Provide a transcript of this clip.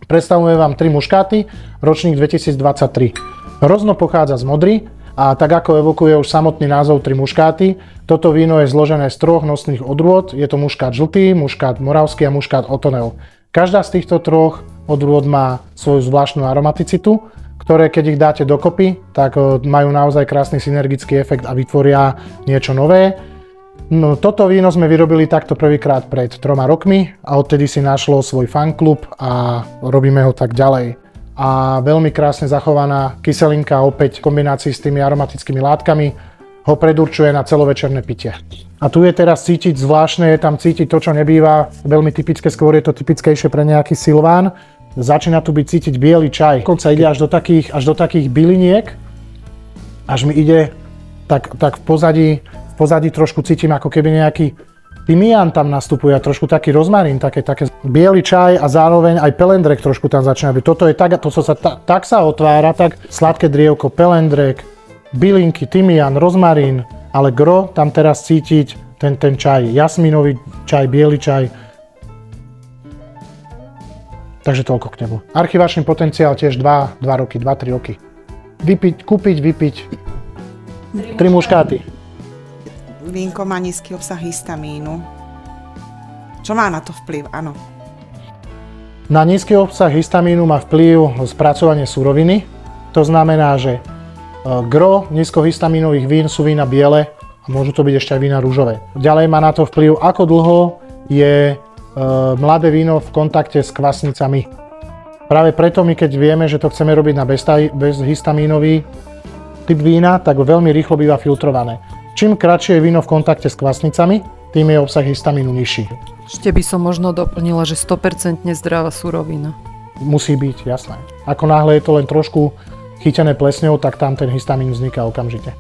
Predstavujeme vám 3 muškáty, ročník 2023. Hrozno pochádza z Modry a tak ako evokuje už samotný názov 3 muškáty, toto víno je zložené z 3 nosných odrôd. Je to muškát žltý, muškát moravský a muškát O'Tonnell. Každá z týchto 3 odrôd má svoju zvláštnu aromaticitu, ktoré keď ich dáte dokopy, tak majú naozaj krásny synergický efekt a vytvoria niečo nové. No, toto víno sme vyrobili takto prvýkrát pred 3 rokmi a odtedy si našlo svoj fanklub a robíme ho tak ďalej. A veľmi krásne zachovaná kyselinka opäť v kombinácii s tými aromatickými látkami ho predurčuje na celovečerné pitie. A tu je teraz cítiť zvláštne, je tam cítiť to, čo nebýva veľmi typické, skôr je to typickejšie pre nejaký Silván. Začína tu byť cítiť biely čaj. Dokonca ide až do takých byliniek, až mi ide tak v pozadí trošku cítim, ako keby nejaký tymián tam nastupuje a trošku taký rozmarín, také biely čaj a zároveň aj pelendrek trošku tam začína byť. Toto je tak, tak sa otvára, tak sladké drievko, pelendrek, bylinky, tymián, rozmarín, ale gro tam teraz cítiť ten čaj, jasminový čaj, biely čaj. Takže toľko k nemu. Archivačný potenciál tiež 2 roky, 2-3 roky. Kúpiť, vypiť. 3 muškáty. Vínko má nízky obsah histamínu. Čo má na to vplyv? Áno. Na nízky obsah histamínu má vplyv spracovanie suroviny. To znamená, že gro nízkohistamínových vín sú vína biele a môžu to byť ešte aj vína ružové. Ďalej má na to vplyv, ako dlho je mladé víno v kontakte s kvasnicami. Práve preto my, keď vieme, že to chceme robiť na bezhistamínový typ vína, tak veľmi rýchlo býva filtrované. Čím kratšie je víno v kontakte s kvasnicami, tým je obsah histamínu nižší. Ešte by som možno doplnila, že 100% zdravá surovina. Musí byť, jasné. Ako náhle je to len trošku chytené plesňou, tak tam ten histamín vzniká okamžite.